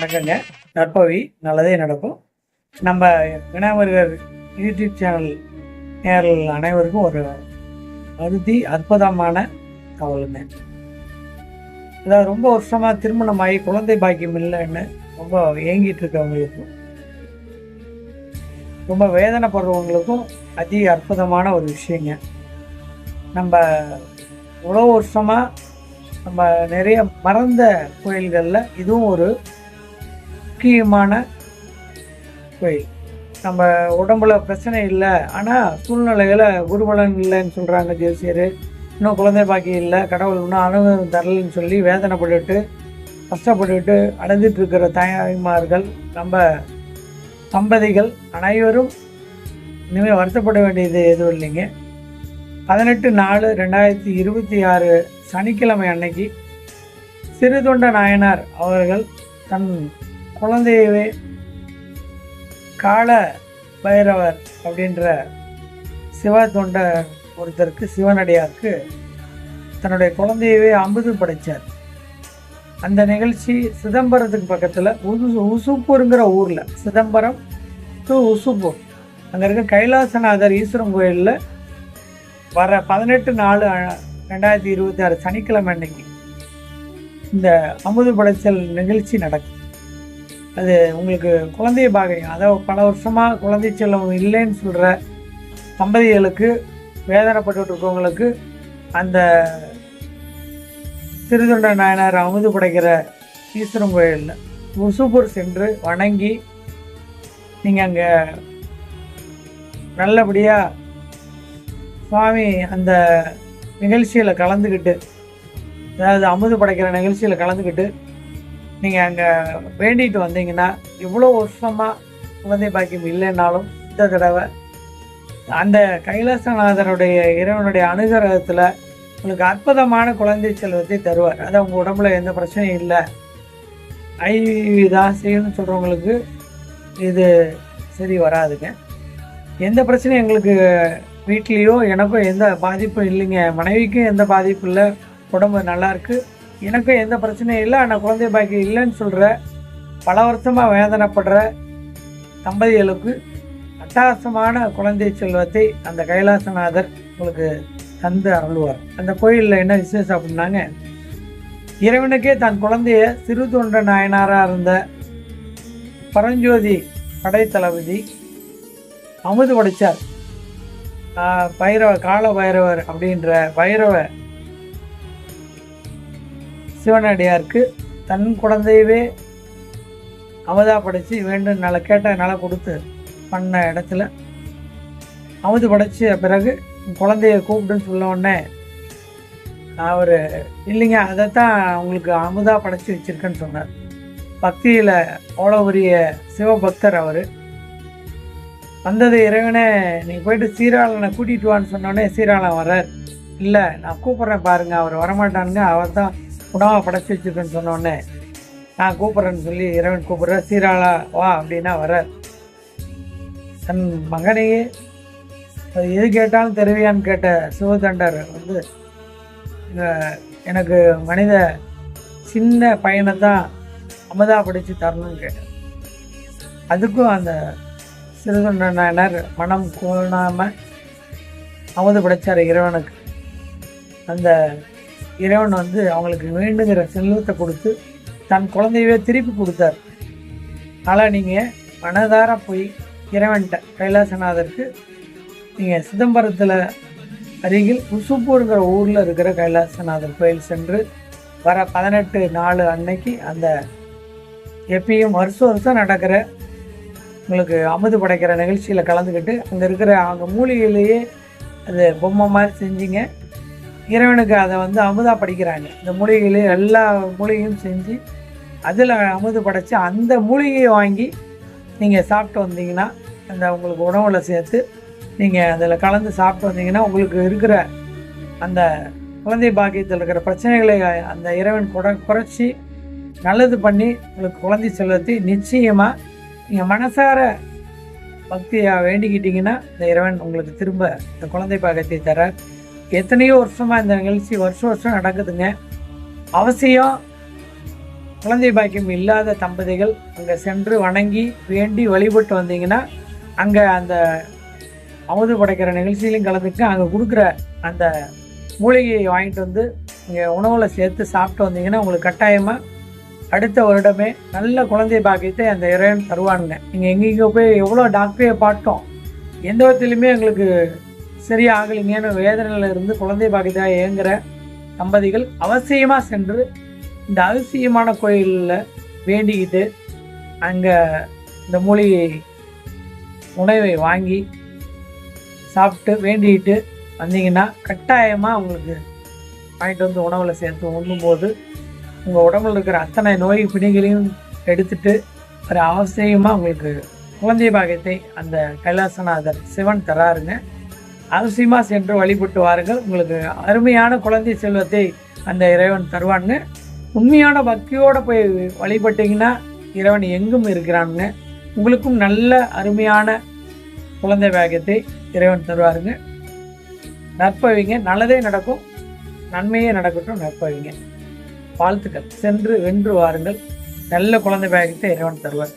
வணக்கங்க. நற்பவி நல்லதே நடக்கும். நம்ம விநாயகர் யூடியூப் சேனல் நேரில் அனைவருக்கும் ஒரு அற்புதமான தகவலுங்க. அதாவது ரொம்ப வருஷமாக திருமணமாகி குழந்தை பாக்கியம் இல்லைன்னு ரொம்ப ஏங்கிட்டு இருக்கவங்களுக்கும் ரொம்ப வேதனைப்படுறவங்களுக்கும் அற்புதமான ஒரு விஷயங்க. நம்ம இவ்வளோ வருஷமாக நம்ம நிறைய மறந்த கோயில்களில் இதுவும் ஒரு முக்கியமான கோயில். நம்ம உடம்புல பிரச்சனை இல்லை, ஆனால் சூழ்நிலைகளை குருபலன் இல்லைன்னு சொல்கிறாங்க ஜோசியர். இன்னும் குழந்தை பாக்கி இல்லை, கடவுள் இன்னும் அனுபவம் தரலன்னு சொல்லி வேதனைப்பட்டுட்டு கஷ்டப்பட்டுட்டு அடைஞ்சிட்ருக்கிற தாய்மார்கள், நம்ம தம்பதிகள் அனைவரும் இனிமேல் வருத்தப்பட வேண்டியது எதுவும் இல்லைங்க. 18/4/2026 சனிக்கிழமை அன்னைக்கு சிறுதொண்ட நாயனார் அவர்கள் தன் குழந்தையவே கால பைரவர் அப்படின்ற சிவ தொண்ட ஒருத்தருக்கு, சிவனடியாருக்கு தன்னுடைய குழந்தையவே அமுது படைத்தார். அந்த நிகழ்ச்சி சிதம்பரத்துக்கு பக்கத்தில் உசுப்பூருங்கிற ஊரில், சிதம்பரம் டு உசுப்பூர் அங்கே இருக்க கைலாசநாதர் ஈஸ்வரன் கோயிலில் வர 18/4/2026 சனிக்கிழமை அன்னைக்கு இந்த அமுது படைத்தல் நிகழ்ச்சி நடக்கும். அது உங்களுக்கு குழந்தைய பாக்கியம், அதாவது பல வருஷமாக குழந்தை செல்லம் இல்லைன்னு சொல்கிற தம்பதிகளுக்கு, வேதனைப்பட்டு இருக்கவங்களுக்கு அந்த சிறுதொண்ட நாயனார் அமுது படைக்கிற ஈஸ்வரன் கோயிலில் உசுப்பூர் சென்று வணங்கி நீங்கள் அங்கே நல்லபடியாக சுவாமி அந்த நிகழ்ச்சியில் கலந்துக்கிட்டு, அதாவது அமுது படைக்கிற நிகழ்ச்சியில் கலந்துக்கிட்டு நீங்கள் அங்கே வேண்டிட்டு வந்தீங்கன்னா, இவ்வளோ வருஷமாக குழந்தை பாக்கியம் இல்லைன்னாலும் இந்த தடவை அந்த கைலாசநாதருடைய இறைவனுடைய அனுகிரகத்தில் உங்களுக்கு அற்புதமான குழந்தை செல்வத்தை தருவார். அது அவங்க உடம்புல எந்த பிரச்சனையும் இல்லை, ஐவி தான் செய்யணும்னு சொல்கிறவங்களுக்கு இது சரி வராதுங்க. எந்த பிரச்சனையும் எங்களுக்கு வீட்லேயோ எனக்கோ எந்த பாதிப்பும் இல்லைங்க, மனைவிக்கும் எந்த பாதிப்பும் இல்லை, உடம்பு நல்லாயிருக்கு, எனக்கும் எந்த பிரச்சனையும் இல்லை, ஆனால் குழந்தை பாக்கியம் இல்லைன்னு சொல்கிற பல வருஷமாக வேதனைப்படுற தம்பதிகளுக்கு அட்டகாசமான குழந்தை செல்வத்தை அந்த கைலாசநாதர் உங்களுக்கு தந்து அருள்வார். அந்த கோயிலில் என்ன விசேஷம் அப்படின்னாங்க, இறைவனுக்கே தன் குழந்தைய சிறு தொண்ட நாயனாராக இருந்த பரஞ்சோதி படைத்தளபதி அமுது படைத்தார். கால பைரவர் அப்படின்ற பைரவ சிவனடியாருக்கு தன் குழந்தையவே அமுதா படைத்து வேண்டும் நல கேட்ட நல கொடுத்து பண்ண இடத்துல அமுது படைச்ச பிறகு குழந்தைய கூப்பிட்டுன்னு சொல்ல உடனே அவர் இல்லைங்க, அதைத்தான் உங்களுக்கு அமுதா படைச்சி வச்சுருக்கேன்னு சொன்னார். பக்தியில் அவ்வளோ பெரிய சிவபக்தர் அவர். வந்தது இறைவனே நீ போயிட்டு சீராளனை கூட்டிகிட்டு வான்னு சொன்னோடனே சீராளன் வர்றார். இல்லை நான் கூப்பிட்றேன் பாருங்கள், அவர் வரமாட்டானுங்க, அவர் தான் உணவாக படைச்சி வச்சுருக்கேன்னு சொன்னோடனே நான் கூப்பிட்றேன்னு சொல்லி இறைவன் கூப்பிட்ற, சீராளா வா அப்படின்னா வர்றார். தன் மகனையே எது கேட்டாலும் தெரிவியான்னு கேட்ட சிவதண்டர் வந்து எனக்கு மனித சின்ன பையனை தான் அமுதா படித்து தரணும்னு கேட்டார். அதுக்கும் அந்த சிறுதொண்ட நாயனார் மனம் கோணாமல் அமுது படைத்தார் இறைவனுக்கு. அந்த இறைவன் வந்து அவங்களுக்கு வேண்டுங்கிற செல்வத்தை கொடுத்து தன் குழந்தையவே திருப்பி கொடுத்தார். அதனால் நீங்கள் மனதார போய் இறைவன்கிட்ட கைலாசநாதருக்கு நீங்கள் சிதம்பரத்தில் அருகில் உசுப்பூருங்கிற ஊரில் இருக்கிற கைலாசநாதர் கோயில் சென்று வர 18/4 அன்னைக்கு அந்த எப்பயும் வருஷம் நடக்கிற உங்களுக்கு அமுது படைக்கிற நிகழ்ச்சியில் கலந்துக்கிட்டு அங்கே இருக்கிற அவங்க மூலிகையிலேயே அது பொம்மை மாதிரி செஞ்சுங்க, இறைவனுக்கு அதை வந்து அமுதா படிக்கிறாங்க. இந்த மூலிகையிலேயே எல்லா மூலிகையும் செஞ்சு அதில் அமுது படைச்சி அந்த மூலிகையை வாங்கி நீங்கள் சாப்பிட்டு வந்தீங்கன்னா, அந்த உங்களுக்கு உணவில் சேர்த்து நீங்கள் அதில் கலந்து சாப்பிட்டு வந்தீங்கன்னா, உங்களுக்கு இருக்கிற அந்த குழந்தை பாக்கியத்தில் இருக்கிற பிரச்சனைகளை அந்த இறைவன் குறைச்சி நல்லது பண்ணி உங்களுக்கு குழந்தை செல்வத்தை நிச்சயமாக நீங்கள் மனசார பக்தியாக வேண்டிக்கிட்டிங்கன்னா இந்த இறைவன் உங்களுக்கு திரும்ப இந்த குழந்தை பாக்கியத்தை தர. எத்தனையோ வருஷமாக இந்த நிகழ்ச்சி வருஷம் நடக்குதுங்க. அவசியம் குழந்தை பாக்கியம் இல்லாத தம்பதிகள் அங்கே சென்று வணங்கி வேண்டி வழிபட்டு வந்தீங்கன்னா அங்கே அந்த அமுது படைக்கிற நிகழ்ச்சியிலையும் கலந்துக்கு அங்கே கொடுக்குற அந்த மூலிகையை வாங்கிட்டு வந்து இங்கே உணவில் சேர்த்து சாப்பிட்டு வந்தீங்கன்னா உங்களுக்கு கட்டாயமாக அடுத்த வருடமே நல்ல குழந்தை பாக்கியத்தை அந்த இறைவன் தருவானுங்க. நீங்கள் எங்கெங்கே போய் எவ்வளோ டாக்டரையை பார்த்தோம், எந்த விதத்துலையுமே எங்களுக்கு சரியாகலைங்கன்னு வேதனையில் இருந்து குழந்தை பாக்கியத்தை இயங்குகிற தம்பதிகள் அவசியமாக சென்று இந்த அவசியமான கோயிலில் வேண்டிக்கிட்டு அங்கே இந்த மூலிகை உணவை வாங்கி சாப்பிட்டு வேண்டிக்கிட்டு வந்தீங்கன்னா கட்டாயமாக உங்களுக்கு வாங்கிட்டு வந்து உணவில் சேர்த்து உண்ணும்போது உங்கள் உடம்புல இருக்கிற அத்தனை நோய் பிணிகளையும் எடுத்துட்டு ஒரு அவசியமாக உங்களுக்கு குழந்தை பாக்கியத்தை அந்த கைலாசநாதர் சிவன் தராருங்க. அவசியமாக சென்று வழிபட்டு வாருங்கள். உங்களுக்கு அருமையான குழந்தை செல்வத்தை அந்த இறைவன் தருவானுங்க. உண்மையான பக்தியோடு போய் வழிபட்டிங்கன்னா இறைவன் எங்கும் இருக்கிறானுங்க. உங்களுக்கும் நல்ல அருமையான குழந்தை பாக்கியத்தை இறைவன் தருவாருங்க. நற்பவிங்க, நல்லதே நடக்கும், நன்மையே நடக்கட்டும், நற்பவிங்க. வாழ்த்துக்கள். சென்று வென்று வாருங்கள். நல்ல குழந்தை பாக்கியத்தை இறைவன் தருவார்.